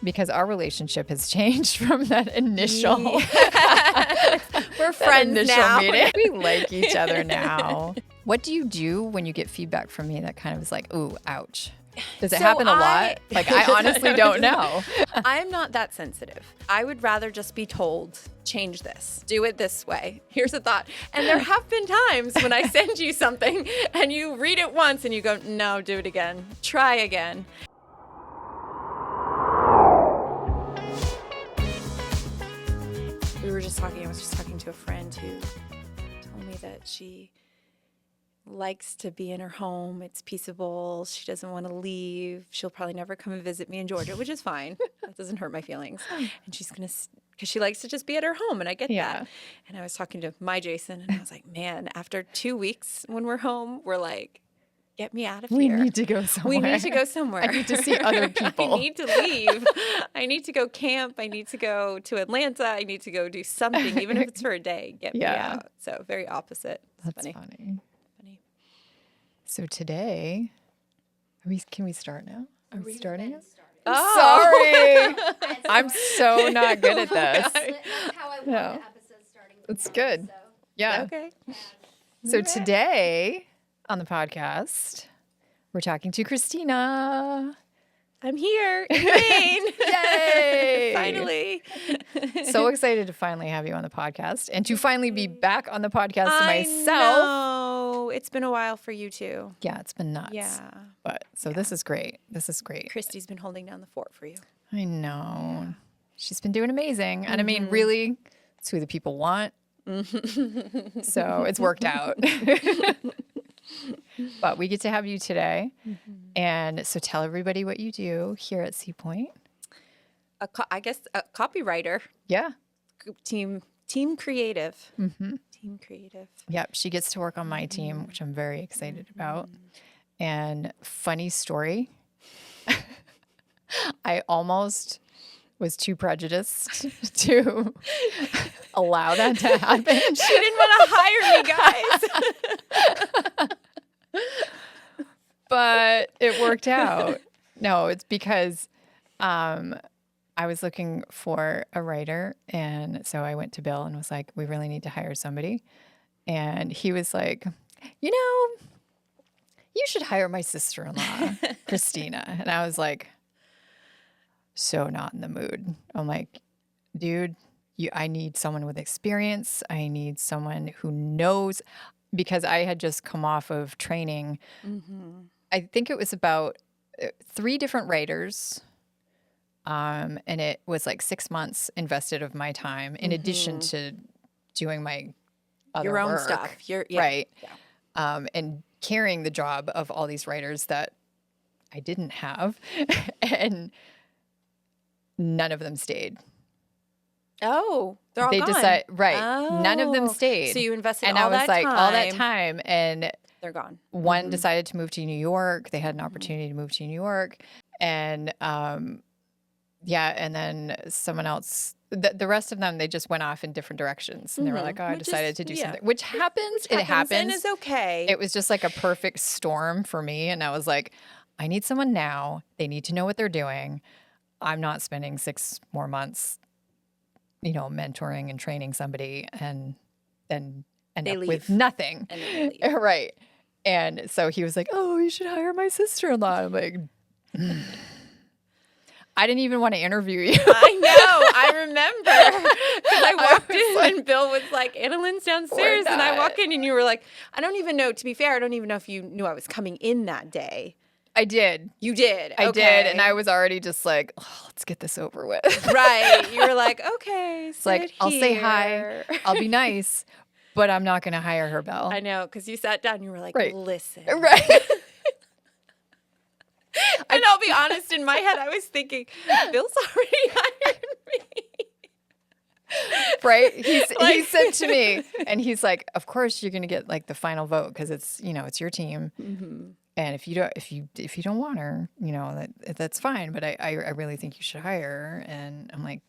Because our relationship has changed from that initial We're friends now. meeting. We like each other now. What do you do when you get feedback from me that kind of is like, ooh, ouch? Does it happen a lot? Like, I honestly don't know. I'm not that sensitive. I would rather just be told, change this, do it this way. Here's a thought. And there have been times when I send you something and you read it once and you go, no, do it again. Try again. I was just talking to a friend who told me that she likes to be in her home. It's peaceable. She doesn't want to leave. She'll probably never come and visit me in Georgia, which is fine. That doesn't hurt my feelings. And she's going to, because she likes to just be at her home, and I get that. And I was talking to my Jason, and I was like, man, after 2 weeks when we're home, we're like, get me out of here. We need to go somewhere. We need to go somewhere. I need to see other people. I need to leave. I need to go camp. I need to go to Atlanta. I need to go do something, even if it's for a day. Get me out. So very opposite. That's funny. So today, can we start now? Are we starting it? Oh. Sorry. I'm so not good at this. That's how I want the episode starting. It's good. So. Yeah. Okay. So today on the podcast, we're talking to Christina. I'm here in Maine. Yay! Finally. So excited to finally have you on the podcast and to finally be back on the podcast myself. know. It's been a while for you too. Yeah, it's been nuts. Yeah. But this is great. This is great. Christy's been holding down the fort for you. I know. She's been doing amazing. And I mean, really, it's who the people want. So it's worked out. But we get to have you today. And so tell everybody what you do here at Seapoint. I guess a copywriter. Yeah. Team creative. Team creative. Yep. She gets to work on my team, which I'm very excited about. And funny story, I almost was too prejudiced to allow that to happen. She didn't want to hire me, guys. But it worked out. No, it's because I was looking for a writer. And so I went to Bill and was like, we really need to hire somebody. And he was like, you should hire my sister-in-law, Christina. And I was like, so not in the mood. I'm like, dude, I need someone with experience. I need someone who knows, because I had just come off of training. I think it was about 3 different writers. And it was like 6 months invested of my time in addition to doing my other Your own work. stuff. Right. Yeah. And carrying the job of all these writers that I didn't have. And none of them stayed. Oh, they're all They gone. decided, right. None of them stayed. So you invested and all I was that like, time. all that time. And They're gone. one decided to move to New York. They had an opportunity to move to New York. And and then someone else, the rest of them, they just went off in different directions. And they were like, oh, I decided to do something. Which happens. It happens. And it's okay. It was just like a perfect storm for me. And I was like, I need someone now. They need to know what they're doing. I'm not spending 6 more months, mentoring and training somebody and then end up with nothing. And then they leave. Right. And so he was like, oh, you should hire my sister-in-law. I'm like, I didn't even want to interview you. I know. I remember. Because I walked in and Bill was like, Anna-Lynn's downstairs. And I walk in and you were like, I don't even know. To be fair, I don't even know if you knew I was coming in that day. I did. You did. I did. And I was already just like, let's get this over with. Right. You were like, okay, it's like, I'll say hi. I'll be nice. But I'm not going to hire her, Bill. I know. Because you sat down and you were like, listen. Right. And I'll be honest, in my head, I was thinking, Bill's already hired me. Right? He said to me, and he's like, of course you're going to get like the final vote because it's, it's your team. And if you don't want her, that's fine. But I really think you should hire her. And I'm like,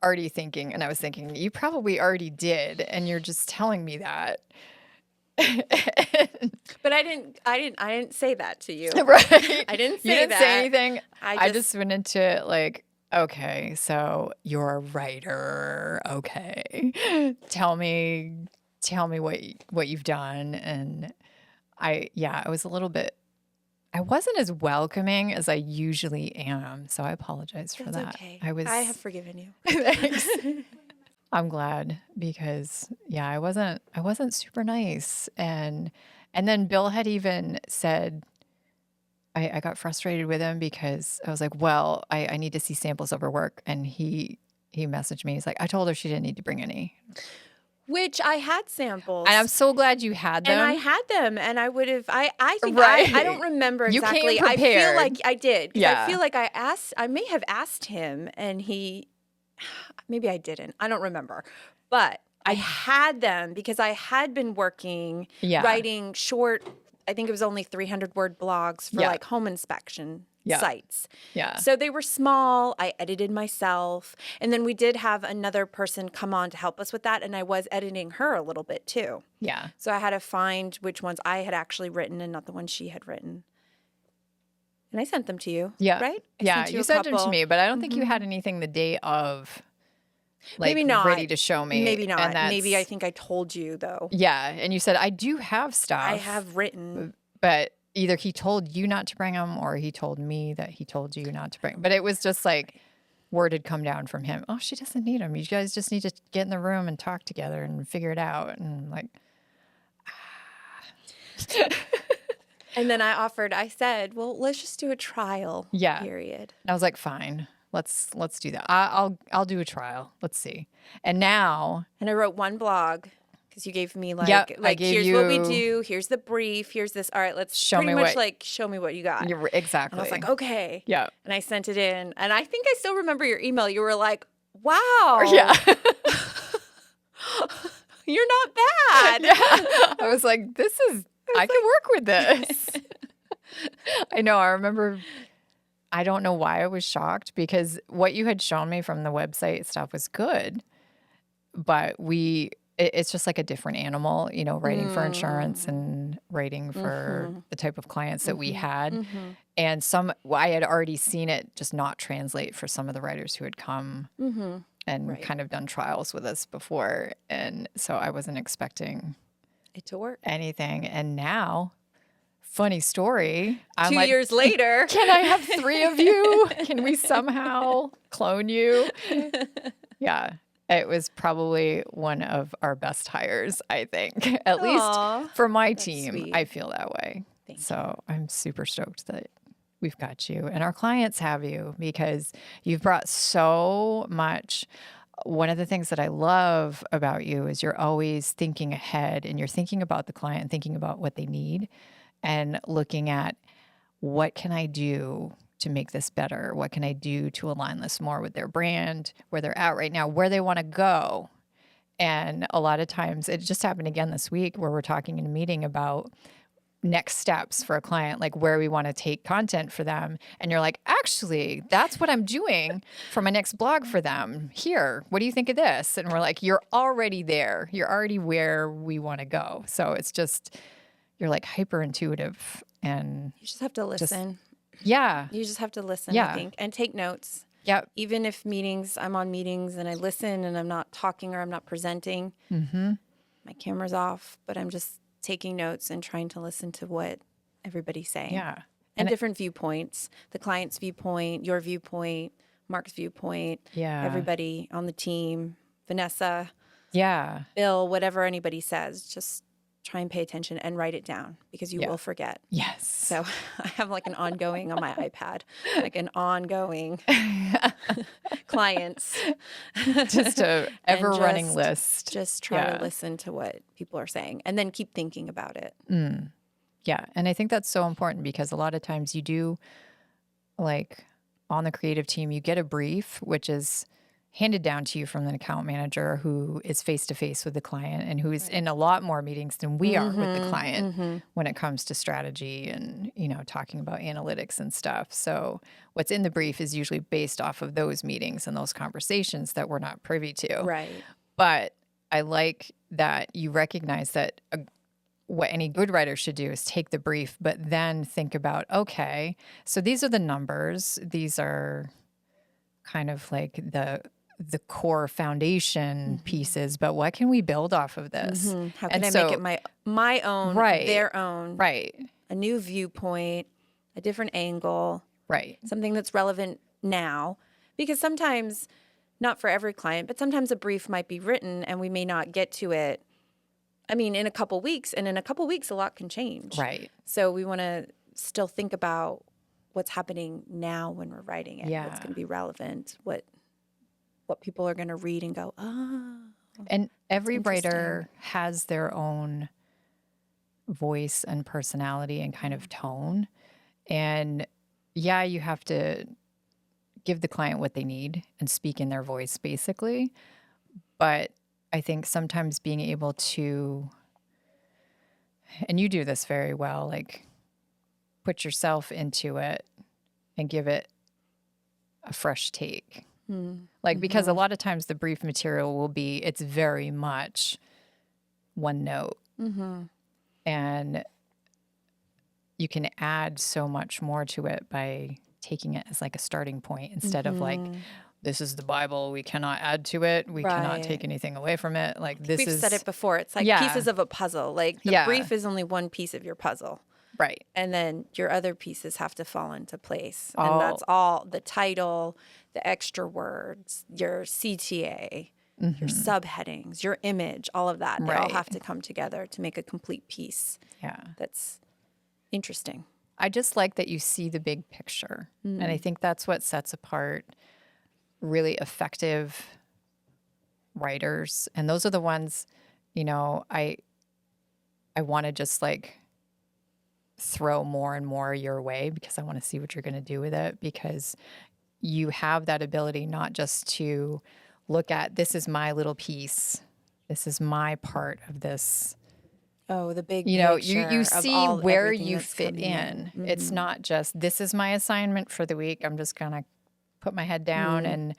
already thinking, and I was thinking, you probably already did. And you're just telling me that. But I didn't say that to you. Right. I didn't say that. You didn't say anything. I just just went into like, okay, so you're a writer. Okay. Tell me what you've done. And I was a little bit, I wasn't as welcoming as I usually am. So I apologize for That's that. okay. I have forgiven you. Thanks. I'm glad because I wasn't super nice. And then Bill had even said, I got frustrated with him because I was like, well, I need to see samples of her work. And he messaged me. He's like, I told her she didn't need to bring any. Which I had samples. And I'm so glad you had them. And I had them, and I would have. I think Right. I don't remember You came exactly. I feel prepared. like I did. 'Cause Yeah. I feel like I may have asked him, and he. Maybe I didn't. I don't remember, but I had them because I had been working, writing short. I think it was only 300-word blogs for like home inspection sites. Yeah. So they were small. I edited myself. And then we did have another person come on to help us with that. And I was editing her a little bit too. Yeah. So I had to find which ones I had actually written and not the ones she had written. And I sent them to you. Yeah. Right? You sent them to me, but I don't think you had anything the day of. Like, maybe not. Ready to show me. Maybe not. And Maybe I think I told you though. Yeah. And you said, I do have stuff. I have written. But either he told you not to bring them or he told me that he told you not to bring. But it was just like word had come down from him. Oh, she doesn't need them. You guys just need to get in the room and talk together and figure it out. And like, And then I said, well, let's just do a trial period. And I was like, fine, let's do that. I'll do a trial. Let's see. And now. And I wrote one blog because you gave me like gave here's what we do. Here's the brief. Here's this. All right, let's show me what you got. Exactly. And I was like, okay. Yeah. And I sent it in. And I think I still remember your email. You were like, wow. Yeah. You're not bad. Yeah. I was like, I can work with this. I know. I remember, I don't know why I was shocked because what you had shown me from the website stuff was good, but it's just like a different animal, writing for insurance and writing for the type of clients that we had. And I had already seen it just not translate for some of the writers who had come and kind of done trials with us before. And so I wasn't expecting it to work. Anything. And now, funny story. I'm 2 years later. Can I have 3 of you? Can we somehow clone you? Yeah. It was probably one of our best hires, I think. At least for my team, sweet. I feel that way. Thank you. I'm super stoked that we've got you and our clients have you because you've brought so much. One of the things that I love about you is you're always thinking ahead and you're thinking about the client and thinking about what they need and looking at what can I do to make this better? What can I do to align this more with their brand, where they're at right now, where they want to go? And a lot of times it just happened again this week where we're talking in a meeting about next steps for a client, like where we want to take content for them. And you're like, actually, that's what I'm doing for my next blog for them. Here, what do you think of this? And we're like, you're already there. You're already where we want to go. So it's just, you're like hyper intuitive and you just have to listen. You just have to listen, I think, and take notes. Yep. Even if I'm on meetings and I listen and I'm not talking or I'm not presenting, my camera's off, but I'm just taking notes and trying to listen to what everybody's saying. Yeah. And different viewpoints, the client's viewpoint, your viewpoint, Mark's viewpoint, everybody on the team, Vanessa, Bill, whatever anybody says, just try and pay attention and write it down because you will forget. Yes. So I have like an ongoing on my iPad, like an ongoing clients. Just a ever running list. Just try to listen to what people are saying and then keep thinking about it. Yeah. And I think that's so important because a lot of times you do, like on the creative team, you get a brief, which is handed down to you from an account manager who is face-to-face with the client and who is in a lot more meetings than we are with the client when it comes to strategy and, talking about analytics and stuff. So what's in the brief is usually based off of those meetings and those conversations that we're not privy to. Right. But I like that you recognize that what any good writer should do is take the brief, but then think about, okay, so these are the numbers. These are kind of like the core foundation pieces, but what can we build off of this? How can I make it my own, Right. their own, Right. a new viewpoint, a different angle, Right. something that's relevant now? Because sometimes, not for every client, but sometimes a brief might be written and we may not get to it, I mean, in a couple weeks. And in a couple weeks, a lot can change. Right. So we want to still think about what's happening now when we're writing it, Yeah. what's going to be relevant, what people are going to read and go, And every interesting. writer has their own voice and personality and kind of tone. And yeah, you have to give the client what they need and speak in their voice, basically. But I think sometimes being able to, and you do this very well, like put yourself into it and give it a fresh take. Like, because a lot of times the brief material will be, it's very much one note. And you can add so much more to it by taking it as like a starting point instead of like, this is the Bible, we cannot add to it, we cannot take anything away from it. Like, this We've is. said it before. It's like pieces of a puzzle. Like the brief is only one piece of your puzzle. Right. And then your other pieces have to fall into place. And that's all: the title, the extra words, your CTA, your subheadings, your image, all of that. They all have to come together to make a complete piece. Yeah. That's interesting. I just like that you see the big picture. And I think that's what sets apart really effective writers. And those are the ones, you know, I want to just like throw more and more your way because I want to see what you're going to do with it, because you have that ability not just to look at, this is my little piece, this is my part of this. Oh, the big You know, picture you of see all- where everything you that's fit coming in. It's not just, this is my assignment for the week. I'm just going to put my head down and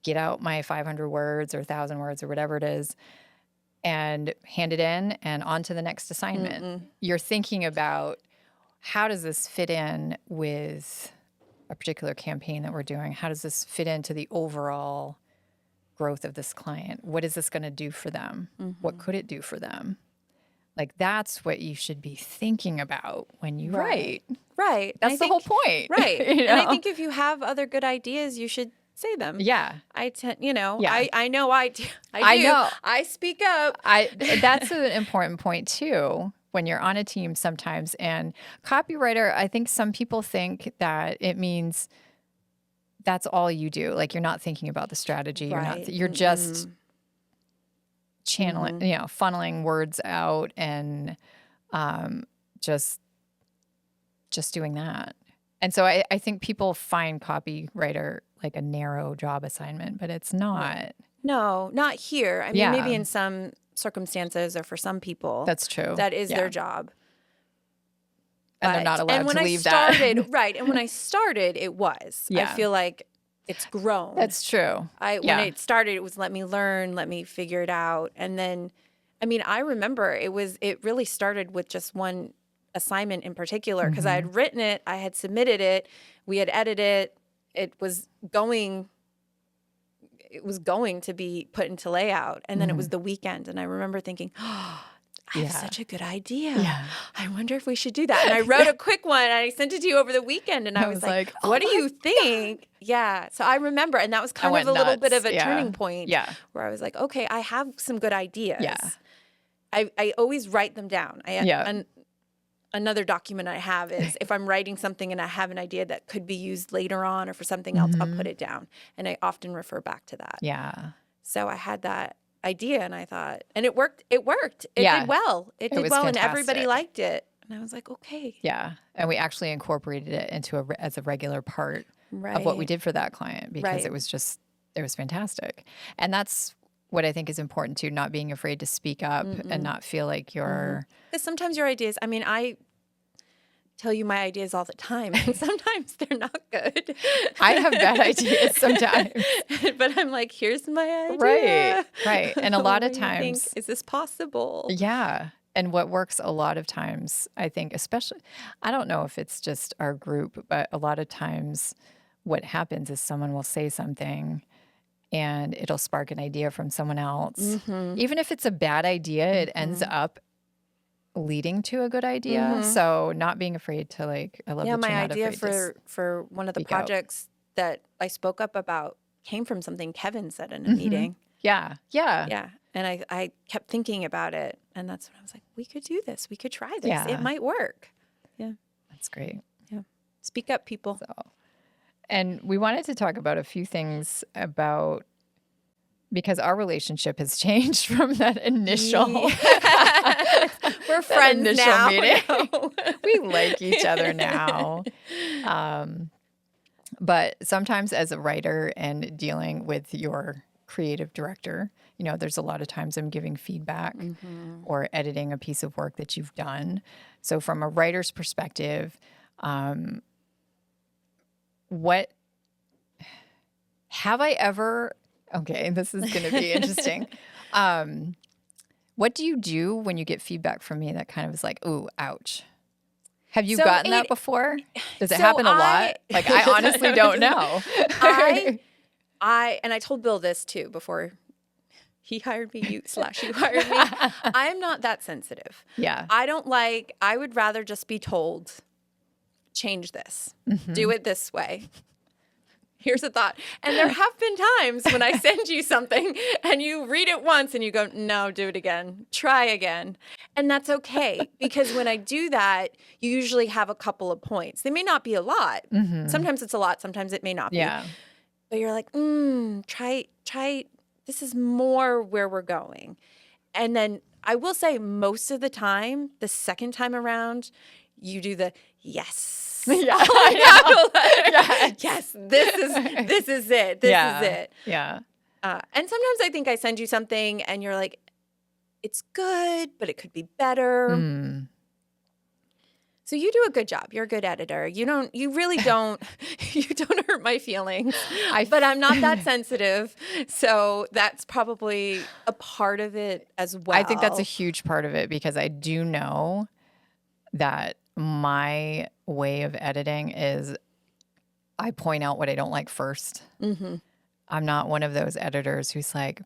get out my 500 words or 1,000 words or whatever it is and hand it in and on to the next assignment. You're thinking about, how does this fit in with a particular campaign that we're doing? How does this fit into the overall growth of this client? What is this going to do for them? What could it do for them? Like, that's what you should be thinking about when you write. Right. That's the whole point. Right. You And I know? think if you have other good ideas, you should say them. Yeah. I tend, you know, Yeah. I know I do. I know. I speak up. That's an important point too, when you're on a team sometimes. And copywriter, I think some people think that it means that's all you do. Like, you're not thinking about the strategy. Right. You're just channeling, you know, funneling words out and just doing that. And so I think people find copywriter like a narrow job assignment, but it's not. No, not here. I mean, Yeah. maybe in some circumstances or for some people. That's true. That is Yeah. their job. And they're not allowed and when to I leave started, that. right. And when I started, it was. Yeah. I feel like it's grown. That's true. When it started, it was let me learn, let me figure it out. And then, I mean, I remember it really started with just one assignment in particular, because I had written it, I had submitted it, we had edited it, it was going to be put into layout. And then it was the weekend. And I remember thinking, oh, I have such a good idea. Yeah. I wonder if we should do that. And I wrote a quick one and I sent it to you over the weekend. And I was like, what do you think? Yeah. So I remember, and that was kind of a little bit of a turning point where I was like, okay, I have some good ideas. Yeah. I always write them down. Another document I have is if I'm writing something and I have an idea that could be used later on or for something else, I'll put it down. And I often refer back to that. Yeah. So I had that idea and I thought, and it worked. It did well. It did was well fantastic. and everybody liked it. And I was like, okay. Yeah. And we actually incorporated it into as a regular part of what we did for that client, because it was fantastic. And that's what I think is important too, not being afraid to speak up and not feel like you're. Because sometimes your ideas, I mean, I tell you my ideas all the time, and sometimes they're not good. I have bad ideas sometimes. But I'm like, here's my idea. Right. And a lot of What do you times. think? Is this possible? Yeah. And what works a lot of times, I think, especially, I don't know if it's just our group, but a lot of times what happens is someone will say something and it'll spark an idea from someone else. Even if it's a bad idea, it ends up leading to a good idea. So not being afraid to like, I love that my you're not idea afraid to for one of the speak out. projects that I spoke up about came from something Kevin said in a meeting. Yeah. Yeah. And I kept thinking about it. And that's when I was like, we could do this. We could try this. Yeah. It might work. Yeah. That's great. Yeah. Speak up, people. And we wanted to talk about a few things about, because our relationship has changed from that initial We're friends initial now. meeting. No. We like each other now. But sometimes as a writer and dealing with your creative director, you know, there's a lot of times I'm giving feedback or editing a piece of work that you've done. So from a writer's perspective, what have I ever, okay, this is going to be interesting. What do you do when you get feedback from me that kind of is like, ooh, ouch? Have you gotten that before? Does it happen a lot? Like, I honestly don't know. And I told Bill this too before he hired me, you hired me. I'm not that sensitive. Yeah. I would rather just be told, change this, do it this way. Here's a thought. And there have been times when I send you something and you read it once and you go, no, do it again. Try again. And that's okay. Because when I do that, you usually have a couple of points. They may not be a lot. Sometimes it's a lot. Sometimes it may not be. Yeah. But you're like, try. This is more where we're going. And then I will say most of the time, the second time around, you do the yes. Yeah. Yes, this is it. This is it. Yeah. And sometimes I think I send you something and you're like, it's good, but it could be better. So you do a good job. You're a good editor. You really don't hurt my feelings. But I'm not that sensitive. So that's probably a part of it as well. I think that's a huge part of it because I do know that my way of editing is I point out what I don't like first. I'm not one of those editors who's like,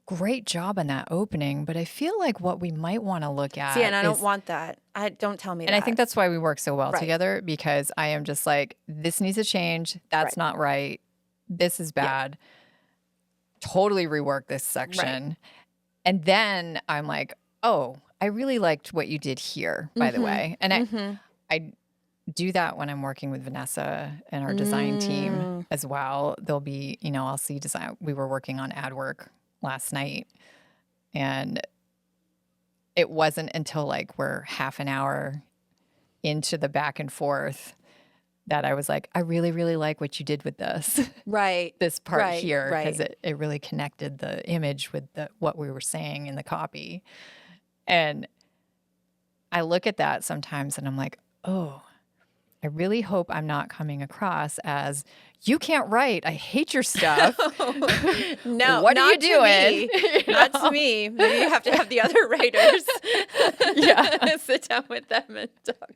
great job on that opening, but I feel like what we might want to look at. See, and I don't want that. Don't tell me that. And I think that's why we work so well together because I am just like, this needs to change. That's not right. This is bad. Totally rework this section. And then I'm like, oh, I really liked what you did here, by the way. And I do that when I'm working with Vanessa and our design team as well. There'll be, I'll see design. We were working on ad work last night and it wasn't until like we're half an hour into the back and forth that I was like, I really, really like what you did with this. This part here, because it really connected the image with what we were saying in the copy. And I look at that sometimes and I'm like, oh, I really hope I'm not coming across as you can't write. I hate your stuff. No, what are you doing? Not to me. Maybe you have to have the other writers sit down with them and talk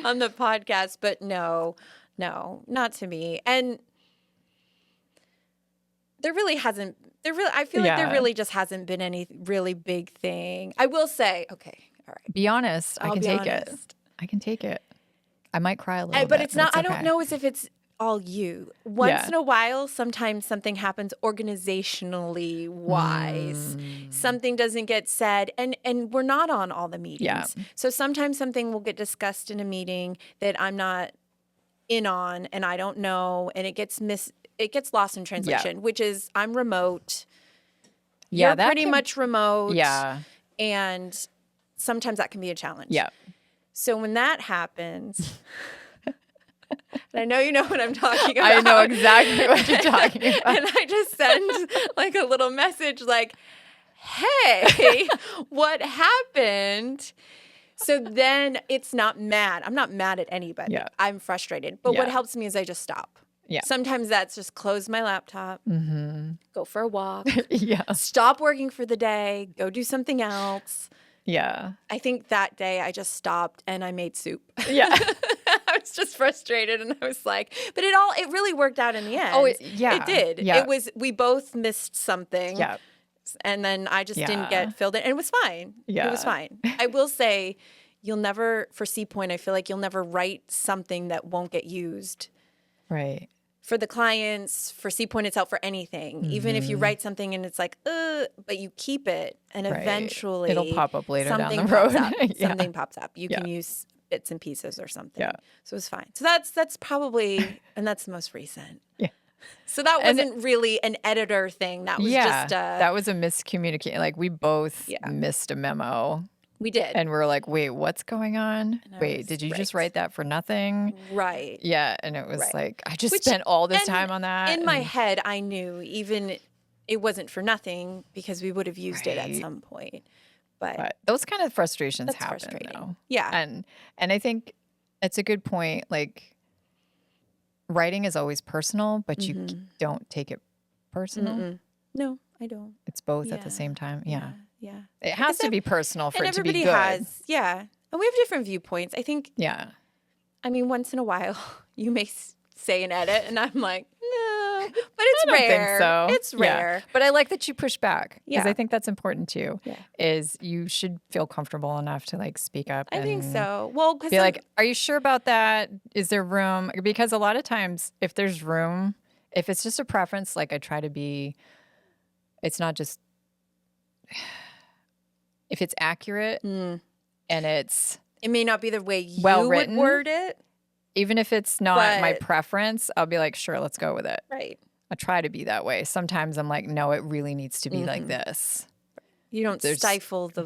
on the podcast. But no, not to me. And there really hasn't. I feel like there really just hasn't been any really big thing. I will say, okay, all right. Be honest. I can take it. I can take it. I might cry a little bit. But it's not, I don't know as if it's all you. Once in a while, sometimes something happens organizationally wise. Something doesn't get said. And we're not on all the meetings. So sometimes something will get discussed in a meeting that I'm not in on and I don't know. And it gets lost in translation, which is I'm remote. You're pretty much remote. And sometimes that can be a challenge. So when that happens, and I know you know what I'm talking about. I know exactly what you're talking about. And I just send like a little message like, hey, what happened? So then it's not mad. I'm not mad at anybody. I'm frustrated. But what helps me is I just stop. Sometimes that's just close my laptop, go for a walk, stop working for the day, go do something else. I think that day I just stopped and I made soup. I was just frustrated, and I was like, but it really worked out in the end. Oh, yeah. It did. Yeah. We both missed something. Yeah. And then I just didn't get filled in. And it was fine. Yeah. It was fine. I will say, for Seapoint, I feel like you'll never write something that won't get used. Right. For the clients, for Seapoint itself, for anything. Even if you write something and it's like, but you keep it, and eventually it'll pop up later down the pops road. up. Yeah. Something pops up. You can use bits and pieces or something. Yeah. So it was fine. So that's probably, and that's the most recent. Yeah. So that wasn't really an editor thing. That was just that was a miscommunication. Like we both missed a memo. We did. And we're like, wait, what's going on? And I Wait, was did you just write that for nothing? Right. Yeah. And it was Right. like, I just spent all this and time on that. In my head, I knew even it wasn't for nothing because we would have used it at Right. some point. But those kind of frustrations that's happen, frustrating. though. Yeah. And I think it's a good point. Like, writing is always personal, but you don't take it personal. No, I don't. It's both at Yeah. the same time. Yeah. Yeah. It has to be personal for And it to be everybody good. has, and we have different viewpoints. I think, Yeah. I mean, once in a while, you may say an edit, and I'm like, no, but it's I don't rare. think so. It's rare. Yeah. But I like that you push back because Yeah. I think that's important too. Yeah. Is you should feel comfortable enough to like speak up. I think and so. Well, because Be like, are you sure about that? Is there room? Because a lot of times, if there's room, if it's just a preference, like I try to be, it's not just, if it's accurate and it's it may not be the way you well would written, word it. even if it's not my But- preference, I'll be like, sure, let's go with it. Right. I try to be that way. Sometimes I'm like, no, it really needs to be like this. You don't stifle the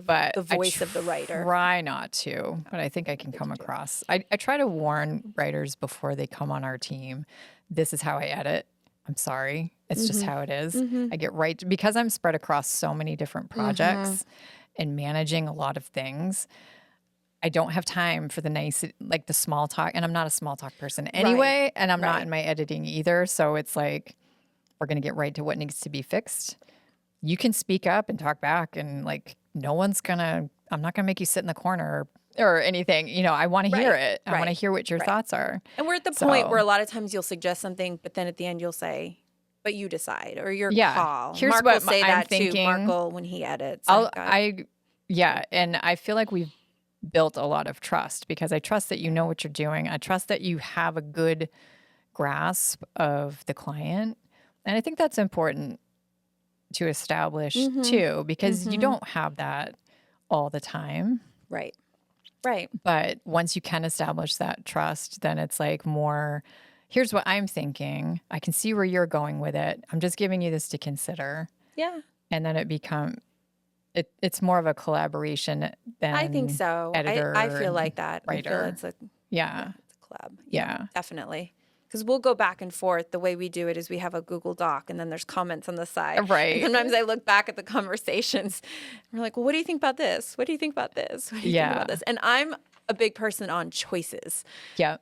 voice of the writer. Try not to, but I think I can come across. I try to warn writers before they come on our team. This is how I edit. I'm sorry. It's just how it is. I get because I'm spread across so many different projects and managing a lot of things. I don't have time for the nice, like the small talk. And I'm not a small talk person anyway. And I'm not in my editing either. So it's like, we're going to get right to what needs to be fixed. You can speak up and talk back, and like, I'm not going to make you sit in the corner or anything. You know, I want to hear it. I want to hear what your thoughts are. And we're at the point where a lot of times you'll suggest something, but then at the end you'll say, but you decide, or your call. Here's Mark what will say I'm that thinking. too, Mark when he edits. And I feel like we've built a lot of trust because I trust that you know what you're doing. I trust that you have a good grasp of the client. And I think that's important to establish too, because you don't have that all the time. Right. But once you can establish that trust, then it's like more, here's what I'm thinking. I can see where you're going with it. I'm just giving you this to consider. Yeah. And then it's more of a collaboration than I think so. editor I feel and like that. writer. I feel it's a collab. Yeah. Definitely. Because we'll go back and forth. The way we do it is we have a Google Doc and then there's comments on the side. Right. And sometimes I look back at the conversations and we're like, well, what do you think about this? What do you think about this? What do you think about this? And I'm a big person on choices. Yeah.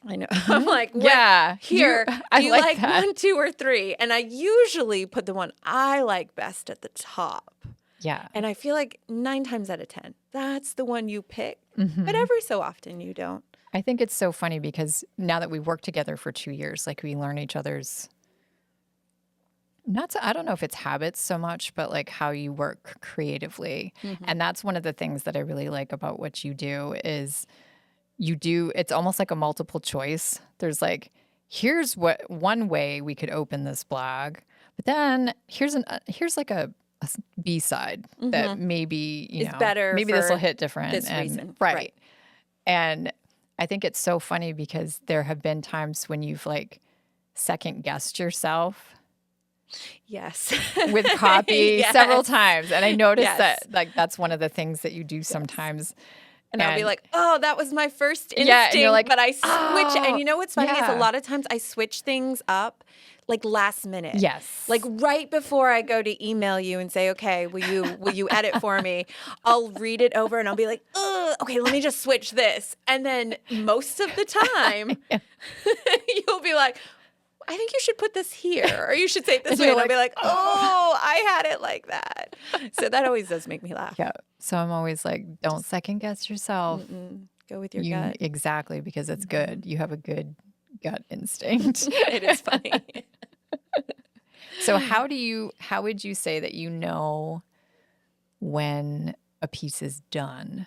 I know. I'm like, Yeah. here, I do you like like that. 1, 2, or 3? And I usually put the one I like best at the top. Yeah. And I feel like 9 times out of 10, that's the one you pick. But every so often you don't. I think it's so funny because now that we've worked together for 2 years, like we learn each other's, I don't know if it's habits so much, but like how you work creatively. And that's one of the things that I really like about what you do is it's almost like a multiple choice. There's like, here's one way we could open this blog, but then here's like a B side that maybe, It's better maybe for this will hit different. this reason. Right. And I think it's so funny because there have been times when you've like second guessed yourself Yes. with copy several times. And I noticed that like that's one of the things that you do sometimes. And I'll be like, oh, that was my first instinct, Yeah, and you're like, but I switch. And you know what's funny is yeah. a lot of times I switch things up like last minute. Yes. Like right before I go to email you and say, okay, will you edit for me? I'll read it over and I'll be like, okay, let me just switch this. And then most of the time you'll be like, I think you should put this here, or you should say it this way. And I'll be like, oh, I had it like that. So that always does make me laugh. Yeah. So I'm always like, don't second guess yourself. Go with your gut. Exactly, because it's good. You have a good gut instinct. It is funny. So how would you say that you know when a piece is done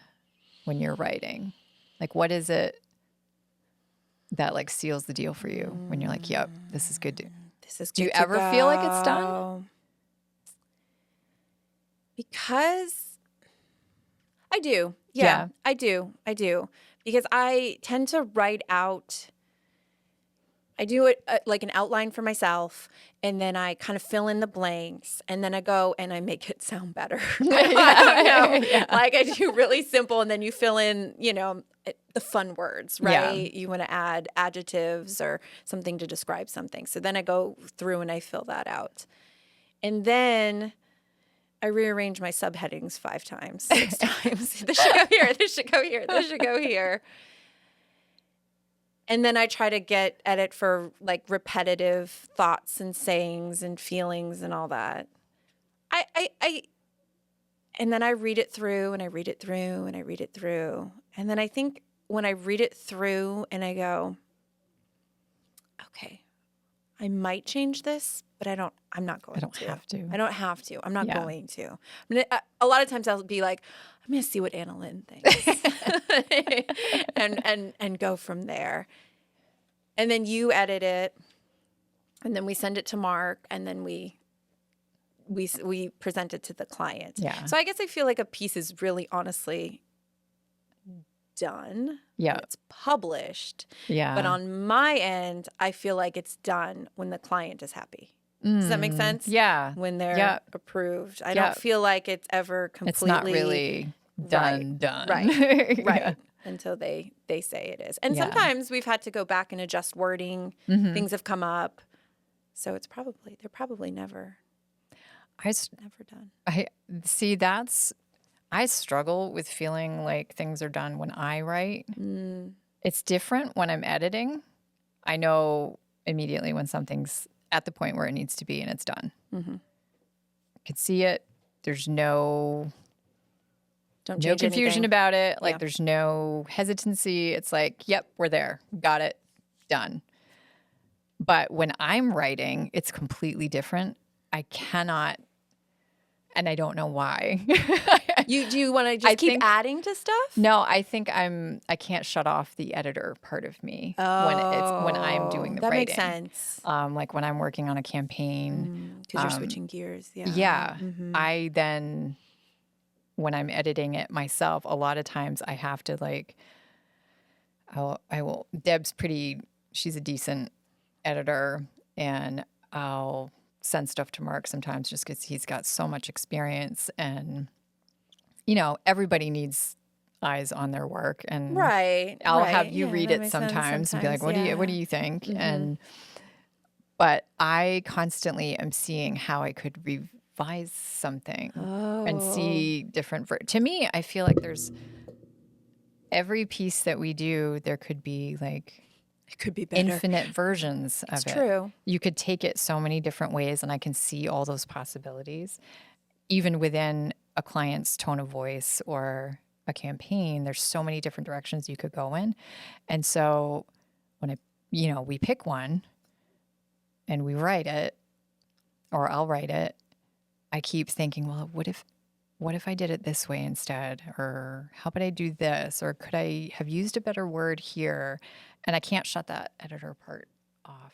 when you're writing? Like, what is it that like seals the deal for you when you're like, yep, this is good. This is good. Do you ever feel like it's done? Because I do. Yeah, I do. Because I tend to write out, I do it like an outline for myself, and then I kind of fill in the blanks, and then I go and I make it sound better. I don't know. Like I do really simple, and then you fill in, the fun words, right? You want to add adjectives or something to describe something. So then I go through and I fill that out. And then I rearrange my subheadings 5 times, 6 times. This should go here. This should go here. This should go here. And then I try to edit for like repetitive thoughts and sayings and feelings and all that. And then I read it through and I read it through and I read it through. And then I think when I read it through and I go, okay, I might change this, but I'm not going to. I don't have to. I don't have to. I'm not going to. I mean, a lot of times I'll be like, I'm going to see what Anna-Lynn thinks and go from there. And then you edit it, and then we send it to Mark, and then we present it to the client. Yeah. So I guess I feel like a piece is really honestly done. Yeah. It's published. Yeah. But on my end, I feel like it's done when the client is happy. Does that make sense? Yeah. When they're approved. I don't feel like it's ever completely. It's not really done. Right. Right. Yeah. Until they say it is. And sometimes we've had to go back and adjust wording. Things have come up. So they're probably never done. I struggle with feeling like things are done when I write. It's different when I'm editing. I know immediately when something's at the point where it needs to be and it's done. I can see it. There's no confusion anything about it. Like there's no hesitancy. It's like, yep, we're there. Got it. Done. But when I'm writing, it's completely different. I cannot, and I don't know why. Do you want to just keep adding to stuff? No, I think I can't shut off the editor part of me when I'm doing the writing. That makes sense. Like when I'm working on a campaign. Because you're switching gears. Yeah. Yeah. I then, when I'm editing it myself, a lot of times I have to Deb's she's a decent editor, and I'll send stuff to Mark sometimes just because he's got so much experience, and everybody needs eyes on their work, and I'll have you read it sometimes and be like, what do you think? But I constantly am seeing how I could revise something and see different to me, I feel like there's every piece that we do, there could be it could be better. Infinite versions of it. It's true. You could take it so many different ways, and I can see all those possibilities. Even within a client's tone of voice or a campaign, there's so many different directions you could go in. And so when we pick one and we write it, or I'll write it, I keep thinking, well, what if I did it this way instead? Or how about I do this? Or could I have used a better word here? And I can't shut that editor part off.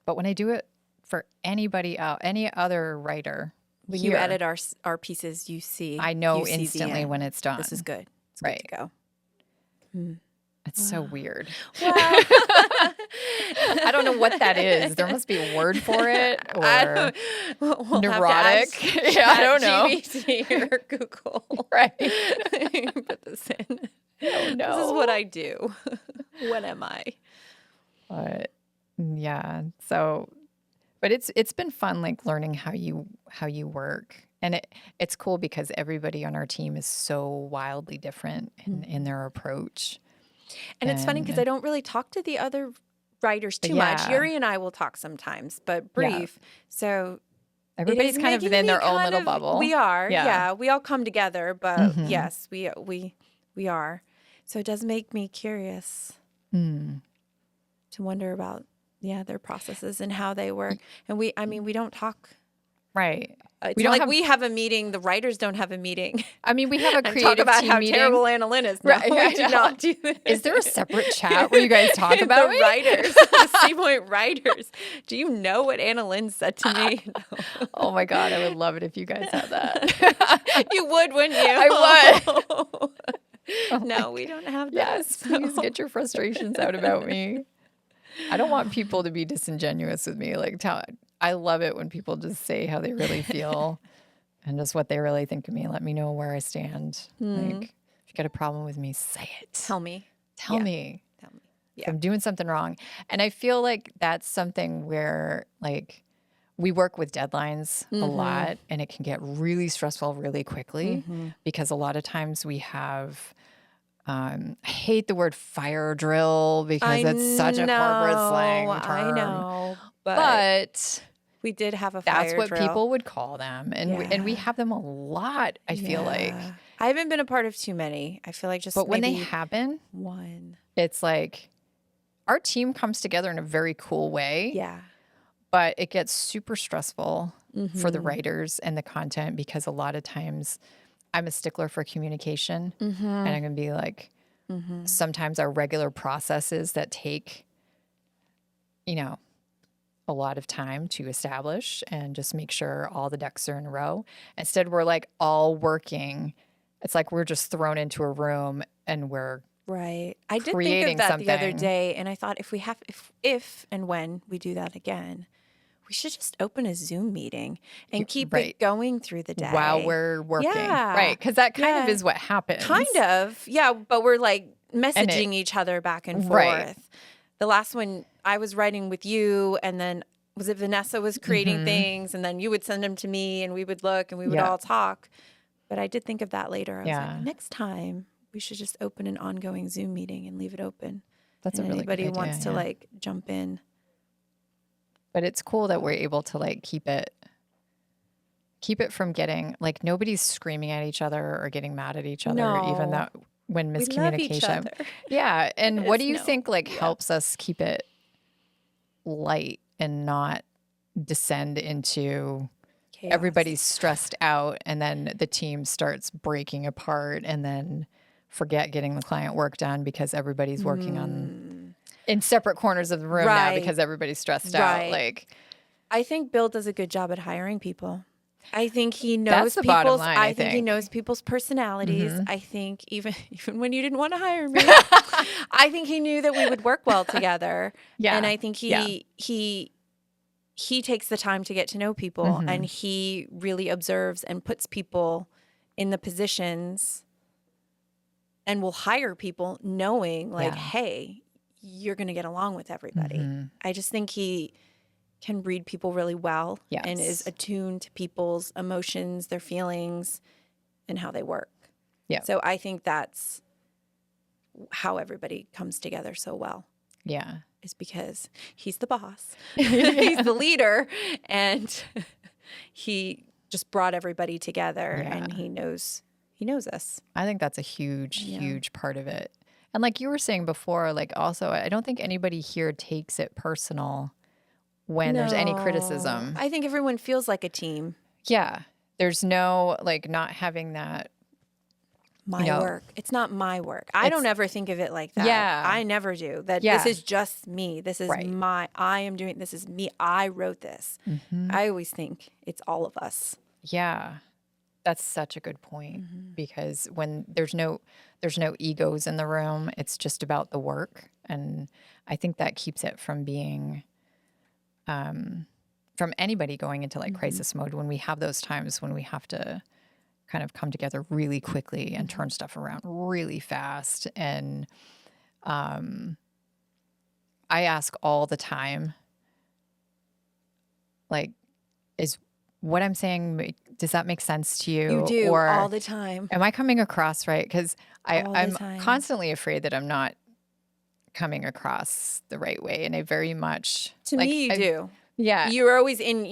But when I do it for anybody else, any other writer, when you edit our pieces, you see. I know instantly when it's done. This is good. It's right. good to go. It's so weird. Wow. I don't know what that is. There must be a word for it, or we'll neurotic. I don't know. GPT or Google. Right. Put this in. Oh, no. This is what I do. What am I? But yeah. So, but it's been fun, learning how you work, and it's cool because everybody on our team is so wildly different in their approach. And it's funny because I don't really talk to the other writers too much. Yuri and I will talk sometimes, but brief. Yeah. So everybody's kind of in their own little bubble. We are. Yeah. We all come together, but yes, we are. So it does make me curious Mm. to wonder about, their processes and how they work. And we don't talk. Right. It's We not don't like have, we have a meeting. The writers don't have a meeting I mean, we have a and creative talk about team how meeting. terrible Anna-Lynn is. No, Right, I we do know. not do that. Is there a separate chat where you guys talk about the me? writers, the Seapoint writers? Do you know what Anna-Lynn said to me? No. Oh my God, I would love it if you guys had that. You would, wouldn't you? I would. No, we don't have that. Yes, please get your frustrations out about me. I don't want people to be disingenuous with me. Like, I love it when people just say how they really feel and just what they really think of me. Let me know where I stand. Like, if you got a problem with me, say it. Tell me. Tell me. Tell me. If I'm doing something wrong. And I feel like that's something where, like, we work with deadlines a lot, and it can get really stressful really quickly because a lot of times we have, I hate the word fire drill because it's such a corporate slang term. I know, But we did have a that's fire what drill. people would call them. And we have them a lot, I feel like. I haven't been a part of too many. I feel like just But when they maybe happen, one. it's like our team comes together in a very cool way. Yeah. But it gets super stressful for the writers and the content because a lot of times I'm a stickler for communication. And I'm going to be like, sometimes our regular processes that take, a lot of time to establish and just make sure all the ducks are in a row. Instead, we're like all working. It's like we're just thrown into a room and we're Right. I did think creating of that the other something. day, and I thought if and when we do that again, we should just open a Zoom meeting and keep right. it going through the day. while we're working. Yeah. Right. Because that kind of Yeah. is what happens. Kind of. Yeah, but we're like messaging each other back and forth. Right. The last one I was writing with you, and then was it Vanessa was creating things, and then you would send them to me and we would look and we would Yeah. all talk. But I did think of that later. I was Yeah. like, next time we should just open an ongoing Zoom meeting and leave it open. That's and a really good anybody idea, wants to yeah. like jump in. But it's cool that we're able to like keep it from getting like nobody's screaming at each other or getting mad at each other, even No. that when We love each miscommunication. other. Yeah. And what do you No. think like helps us keep it light and not descend into Chaos. everybody's stressed out and then the team starts breaking apart and then forget getting the client work done because everybody's working on in separate corners of the room now Right. because everybody's stressed out. Right. Like, I think Bill does a good job at hiring people. I think he knows That's the bottom people's. line, I I think he think. knows people's personalities. I think even when you didn't want to hire me, I think he knew that we would work well together. Yeah. And I think he takes the time to get to know people, and he really observes and puts people in the positions, and will hire people knowing like, Yeah. hey, you're going to get along with everybody. I just think he can read people really well and is Yes. attuned to people's emotions, their feelings, and how they work. Yeah. So I think that's how everybody comes together so well, yeah. is because he's the boss, he's the leader, and he just brought everybody together, and he knows us. I think that's a huge part of it. And like you were saying before, like also, I don't think anybody here takes it personal when there's any criticism. I think everyone feels like a team. Yeah. There's no like not having that. My work. It's not my work. I don't ever think of it like that. Yeah. I never do. That Yeah. this is just me. This is I am doing, this is me. I wrote this. I always think it's all of us. Yeah. That's such a good point because when there's no egos in the room, it's just about the work. And I think that keeps it from being from anybody going into like crisis mode when we have those times when we have to kind of come together really quickly and turn stuff around really fast. And I ask all the time, like, is what I'm saying, does that make sense to you? You do or all the time. am I coming across right? Because All the I'm time. constantly afraid that I'm not coming across the right way. And I very much To me, you do. Yeah. You're always in,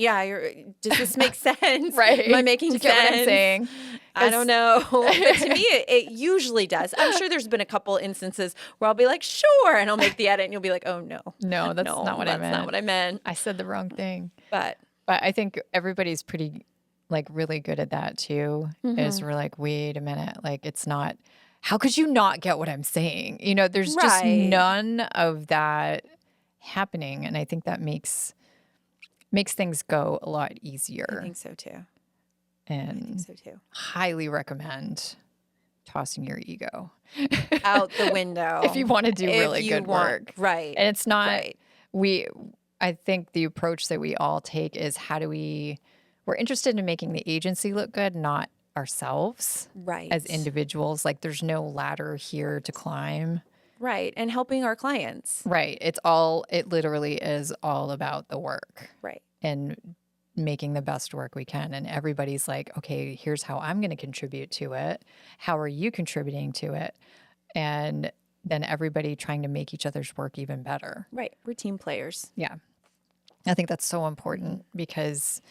does this make sense? Right. Am I making Do you sense? get what I'm saying? I don't know. But to me, it usually does. I'm sure there's been a couple instances where I'll be like, sure, and I'll make the edit and you'll be like, oh, no. No, that's not what I meant. That's not what I meant. I said the wrong thing. But I think everybody's pretty, like, really good at that too, is we're like, wait a minute, like, it's not, how could you not get what I'm saying? You know, there's just Right. none of that happening. And I think that makes things go a lot easier. I think so too. And highly recommend tossing your ego out the window if you want to do really good work. Right. And it's not, I think the approach that we all take is we're interested in making the agency look good, not ourselves as individuals. Like there's no ladder here to climb. Right. And helping our clients. Right. It literally is all about the work. Right. And making the best work we can. And everybody's like, okay, here's how I'm going to contribute to it. How are you contributing to it? And then everybody trying to make each other's work even better. Right. We're team players. Yeah. I think that's so important because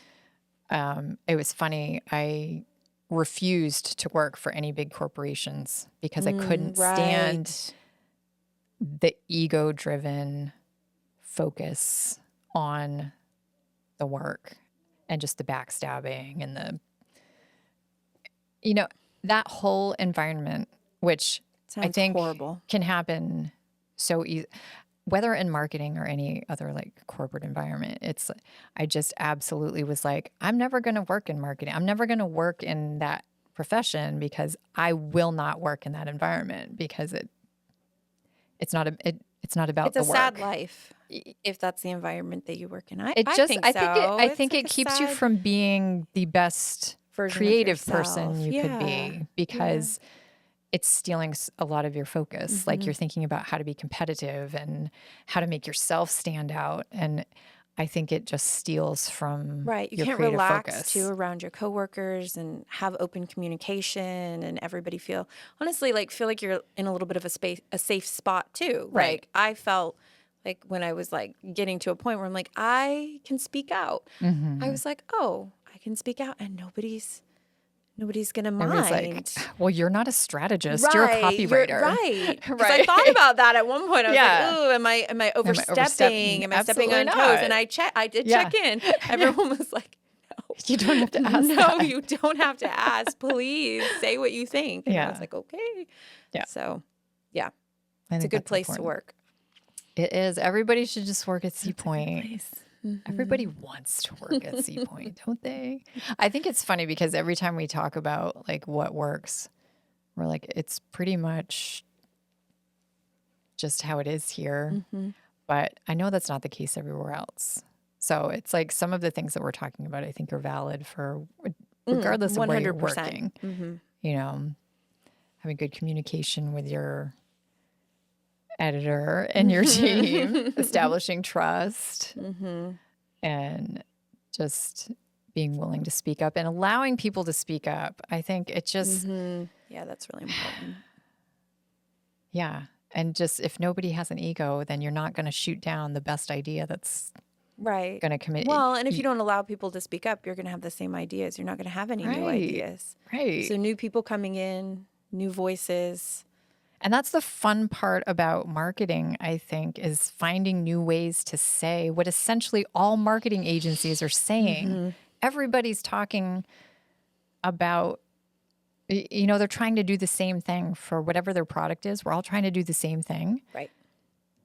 it was funny. I refused to work for any big corporations because I couldn't stand the ego-driven focus on the work and just the backstabbing and that whole environment, which Sounds I think horrible. Can happen so easy, whether in marketing or any other like corporate environment. I just absolutely was like, I'm never going to work in marketing. I'm never going to work in that profession because I will not work in that environment because it's not about the work. It's a sad life if that's the environment that you work in. I think it keeps you from being the best creative person you could be because it's stealing a lot of your focus. Like you're thinking about how to be competitive and how to make yourself stand out. And I think it just steals from You can't relax too around your coworkers and have open communication and everybody feel like you're in a little bit of a safe spot too. Right. Like I felt like when I was like getting to a point where I'm like, I can speak out. I was like, oh, I can speak out and nobody's going to mind. Like, well, you're not a strategist. You're a copywriter. Because I thought about that at one point. I was like, ooh, am I overstepping? Am I stepping on toes? And I did check in. Everyone was like, no. You don't have to ask No, you don't have to ask. Please say what you think. And I was like, okay. Yeah. So, yeah. It's a good place to work. It is. Everybody should just work at Seapoint. Everybody wants to work at Seapoint, don't they? I think it's funny because every time we talk about like what works, we're like, it's pretty much just how it is here. But I know that's not the case everywhere else. So it's like some of the things that we're talking about, I think are valid for regardless of where you're working. You know, having good communication with your editor and your team, establishing trust, and just being willing to speak up and allowing people to speak up. I think it just... Yeah, that's really important. Yeah. And just if nobody has an ego, then you're not going to shoot down the best idea that's going to commit. Well, and if you don't allow people to speak up, you're going to have the same ideas. You're not going to have any new ideas. Right. So new people coming in, new voices. And that's the fun part about marketing, I think, is finding new ways to say what essentially all marketing agencies are saying. Everybody's talking about, they're trying to do the same thing for whatever their product is. We're all trying to do the same thing. Right.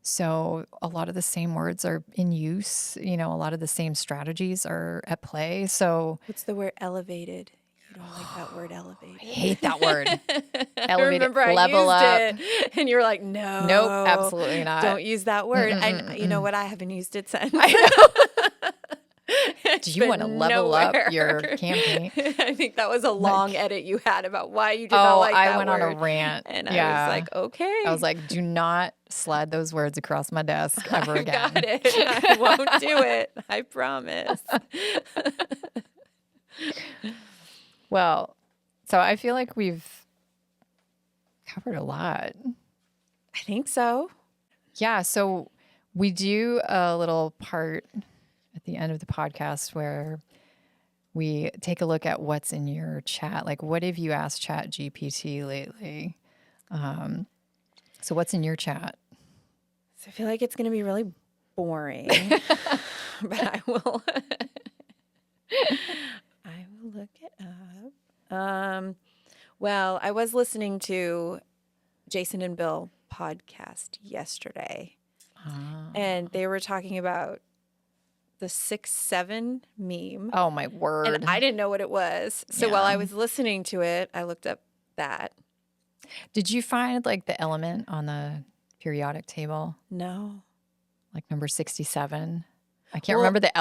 So a lot of the same words are in use. A lot of the same strategies are at play. So what's the word elevated? I don't like that word elevated. I hate that word. Elevated, I remember level I up. used it, and you were like, no. Nope, absolutely not. Don't use that word. And you know what? I haven't used it since. I know. Do you want to level up your campaign? I think that was a long edit you had about why you did not like that word. I went on a rant. And I was like, okay. I was like, do not slide those words across my desk ever again. I got it. I won't do it. I promise. Well, so I feel like we've covered a lot. I think so. Yeah. So we do a little part at the end of the podcast where we take a look at what's in your chat. Like, what have you asked Chat GPT lately? So what's in your chat? So I feel like it's going to be really boring, but I will look it up. Well, I was listening to Jason and Bill podcast yesterday, and they were talking about the 6'7" meme. Oh, my word. And I didn't know what it was. So while I was listening to it, I looked up that. Did you find like the element on the periodic table? No. Like number 67? I can't remember the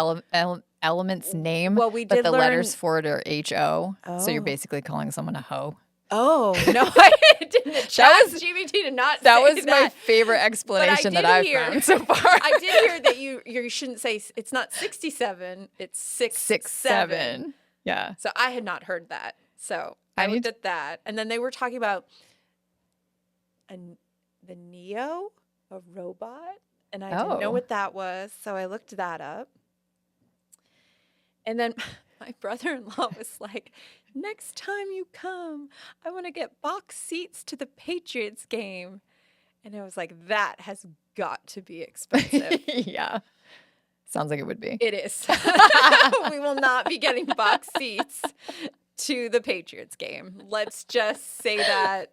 element's name. Well, we but did the learn... letters for it are HO. So you're Oh. basically calling someone a hoe. Oh, no, I didn't. ChatGPT did not That say was my favorite explanation that I've found so far. I did hear that you shouldn't say, it's not 67, it's 6'7". Yeah. So I had not heard that. So I looked at that. And then they were talking about the Neo, a robot. And I didn't know what that was. So I looked that up. And then my brother-in-law was like, next time you come, I want to get box seats to the Patriots game. And I was like, that has got to be expensive. Yeah. Sounds like it would be. It is. We will not be getting box seats to the Patriots game. Let's just say that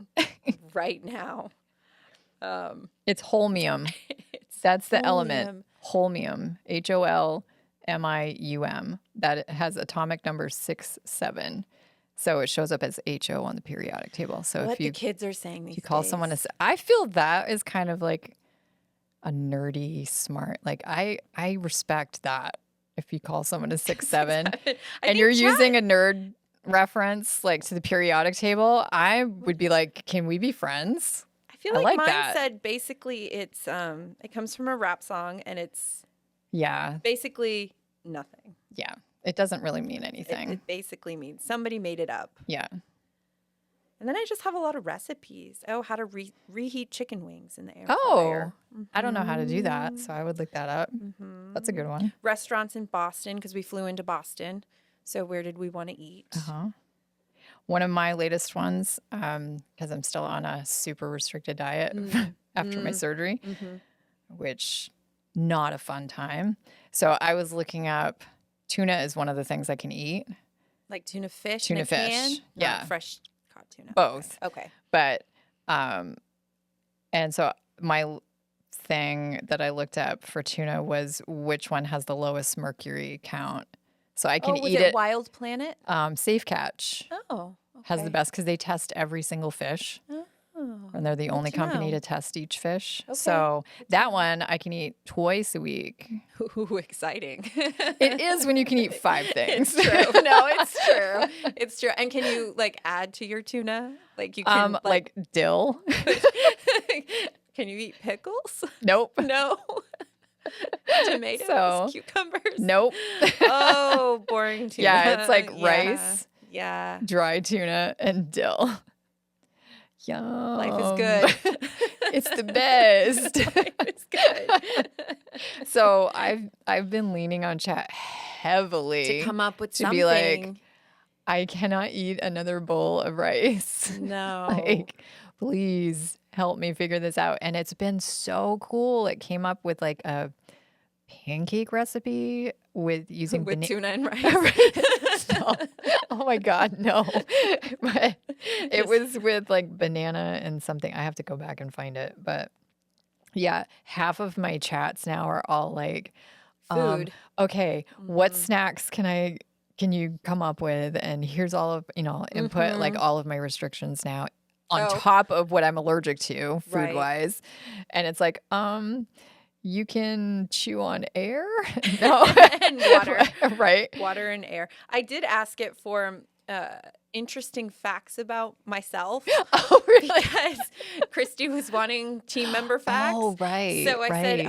right now. It's holmium. That's the holmium. element. Holmium. HOLMIUM. That has atomic number 6'7". So it shows up as HO on the periodic table. So what if you the kids are saying these you call days. someone I feel that is kind of like a nerdy smart. Like I respect that. If you call someone a 6'7" and you're using a nerd reference like to the periodic table, I would be like, can we be friends? I feel like mine that. said basically it's it comes from a rap song and it's Yeah. basically nothing. Yeah. It doesn't really mean anything. It basically means somebody made it up. Yeah. And then I just have a lot of recipes. Oh, how to reheat chicken wings in the air Oh, fryer. I don't know how to do that. So I would look that up. That's a good one. Restaurants in Boston, because we flew into Boston. So where did we want to eat? One of my latest ones, because I'm still on a super restricted diet after my surgery, which not a fun time. So I was looking up, tuna is one of the things I can eat. Like tuna fish Tuna in a fish, can? yeah. Not fresh caught tuna. Both. Okay. But, and so my thing that I looked up for tuna was which one has the lowest mercury count. So I can was eat it it. Wild Planet? Safe Catch Oh, okay. has the best because they test every single fish. And they're the only company to test each fish. Okay. So that one I can eat twice a week. Ooh, exciting. It is when you can eat 5 things. It's true. No, it's true. It's true. And can you like add to your tuna? Like you can like dill. Can you eat pickles? Nope. No. Tomatoes, cucumbers. Nope. Oh, boring tuna. Yeah, it's like rice, dry tuna, and dill. Yum. Life is good. It's the best. Life is good. So I've been leaning on chat heavily to come up with to something. be like, I cannot eat another bowl of rice. No. Like, please help me figure this out. And it's been so cool. It came up with like a pancake recipe with using tuna and rice. No. Oh my God, no. But it was with like banana and something. I have to go back and find it. But yeah, half of my chats now are all like, food. Okay, what snacks can you come up with? And here's all of, input like all of my restrictions now on top of what I'm allergic to food wise. And it's like, you can chew on air? No. And water. Right. Water and air. I did ask it for interesting facts about myself. Oh, really? Because Christy was wanting team member facts. Oh, right. So I said,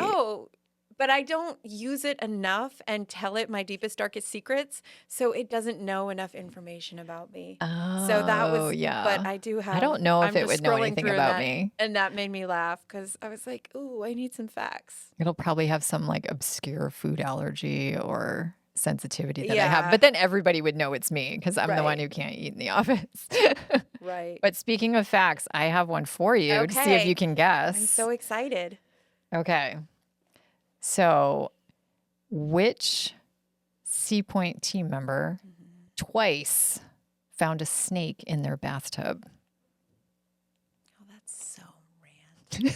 but I don't use it enough and tell it my deepest, darkest secrets, so it doesn't know enough information about me. So that Oh, was, yeah. but I do have. I don't know if I'm it just would know scrolling anything through about that, me. and that made me laugh because I was like, "Ooh, I need some facts." It'll probably have some like obscure food allergy or sensitivity that I have. Yeah. But then everybody would know it's me because I'm the one Right. who can't eat in the office. Right. But speaking of facts, I have one for you to see if Okay. you can guess. I'm so excited. Okay. So, which Seapoint team member twice found a snake in their bathtub? Oh, that's so random.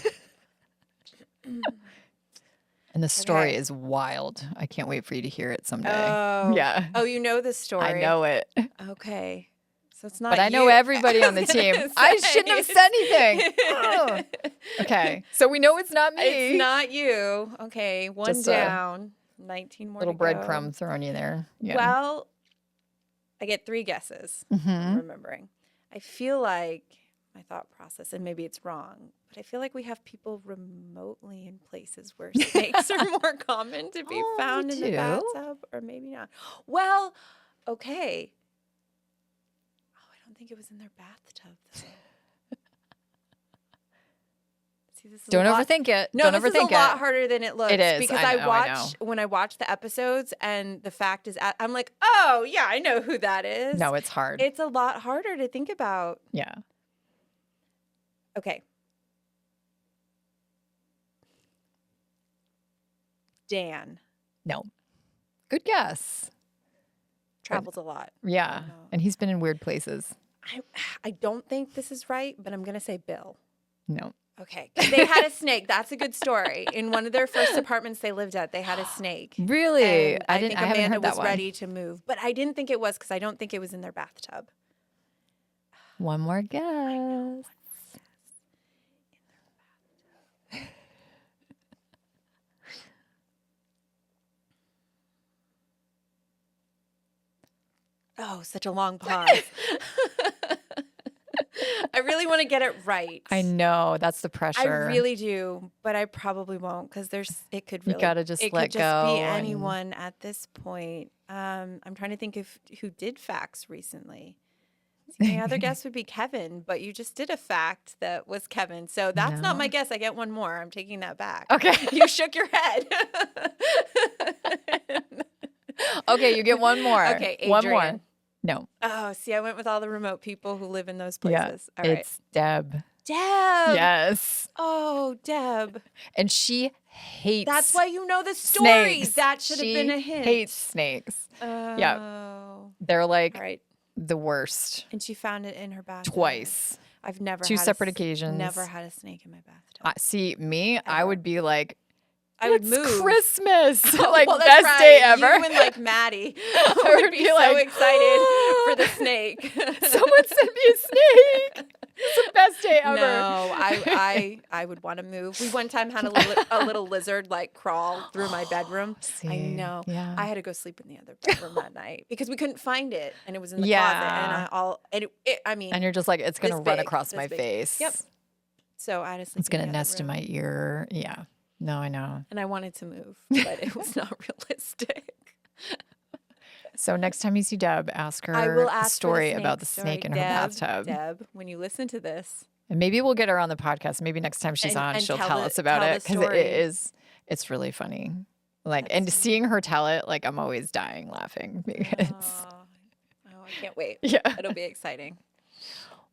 And the story Okay. is wild. I can't wait for you to hear it someday. Oh. Yeah. Oh, you know the story. I know it. Okay. So it's not But I know you. everybody on the was gonna team. I say, shouldn't have said anything. Oh. Okay. So we know it's not me. It's not you. Okay. One Just a down. 19 more little to go. breadcrumb thrown you there. Yeah. Well, I get 3 guesses. Mhm. I'm remembering. I feel like my thought process, and maybe it's wrong, but I feel like we have people remotely in places where snakes are more common to be Oh, found we in the do. bathtub, or maybe not. Well, okay. Oh, I don't think it was in their bathtub, though. See, this is Don't a lot. overthink it. No, Don't this overthink is a lot it. harder than it looks. It is. Because I know. watch when I watch the episodes and the fact is, I'm like, oh yeah, I know who that is. No, it's hard. It's a lot harder to think about. Yeah. Okay. Dan No. Good guess. travels a lot. Yeah. know. And he's been in weird places. I don't think this is right, but I'm gonna say Bill. No. Okay, 'cause they had a snake. That's a good story. In one of their first apartments they lived at, they had a snake. Really? And I think haven't Amanda heard that was one. ready to move, but I didn't think it was because I don't think it was in their bathtub. One more guess. Oh, such a long pause. I really want to get it right. I know. That's the I pressure. really do, but I probably won't because it could really. gotta just it let could just go be and- anyone at this point. I'm trying to think of who did facts recently. My other guess would be Kevin, but you just did a fact that was Kevin, so that's not No. my guess. I get one more. I'm taking that back. Okay. You shook your head. Okay, you get one more. Okay, One more. Adrian. No. Oh, see, I went with all the remote people who live in those Yeah. places. All right. It's Deb. Deb. Yes. Oh, Deb. And she hates That's why you know the story. snakes. That should have been a hint. Hates snakes. Oh. They're like All right. the worst. And she found it in her bathtub. Twice. I've never Two had separate a, occasions. Never had a snake in my bathtub. See, me, I Ever. would be like, I would it's move. Christmas. Like, Well, that's best right. day ever. You and like Maddie would would be be so like, excited for the snake. Someone sent me a snake. It's the best day ever. No, I would want to move. We one time had a little lizard like crawl through my bedroom. I See, know. yeah. I had to go sleep in the other bedroom that night because we couldn't find it, and it was in the Yeah. closet. And I mean, And you're just like, it's going to This run big, across this my big. face. Yep. so I had to sleep. It's going to in the other nest in room. my ear. Yeah. No, I know. And I wanted to move, but it was not realistic. So next time you see Deb, ask I her will the ask story for the about the snake snake in story. her Deb, bathtub. Deb, when you listen to this, And maybe we'll get her on the podcast. Maybe next time she's on, And she'll tell tell the- us about tell it the because story. it's really funny. Like, That's and seeing her tell it, like, I'm always dying laughing because, I can't wait. yeah. It'll be exciting.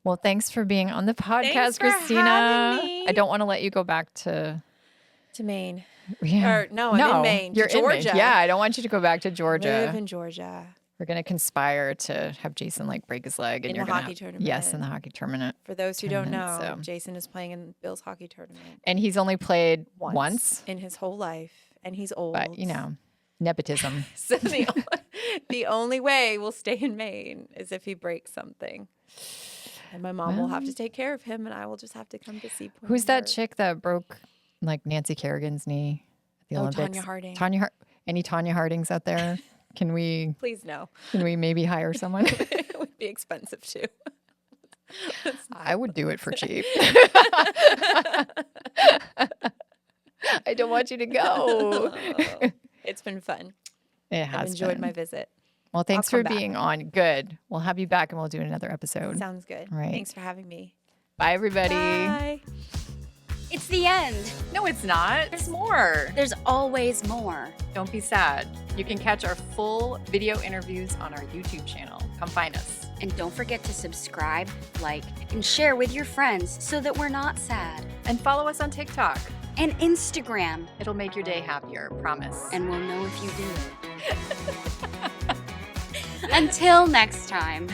Well, thanks for being on the podcast, Thanks for Christina. having me. I don't want to let you go back to. To Maine. Yeah. Or no, I'm in Maine. You're to in Maine. Georgia. Yeah, I don't want you to go back to Georgia. Live in Georgia We're gonna conspire to have Jason like break his leg, and In you're the gonna hockey tournament. Yes, in the hockey tournament. For those who don't know, Tournament, so. Jason is playing in Bill's hockey tournament And he's only played once, in his whole life, and he's old. but you know, nepotism. So the only way we'll stay in Maine is if he breaks something. And my mom will have to take care of him, and I will just have to come to Seapoint. Who's that or- chick that broke like Nancy Kerrigan's knee at the Oh, Olympics? Tanya Harding. Any Tanya Hardings out there? Can we Please no. maybe hire someone? It would be expensive too. I would do it for cheap. I don't want you to go. It's been fun. It has I've enjoyed been. my visit. Well, thanks come for back. being on. Good. We'll have you back and we'll do another episode. Sounds good. All right. Thanks for having me. Bye, everybody. Bye. It's the end. No, it's not. There's more. There's always more. Don't be sad. You can catch our full video interviews on our YouTube channel. Come find us. And don't forget to subscribe, like, and share with your friends so that we're not sad. And follow us on TikTok. And Instagram. It'll make your day happier, promise. And we'll know if you do. Until next time.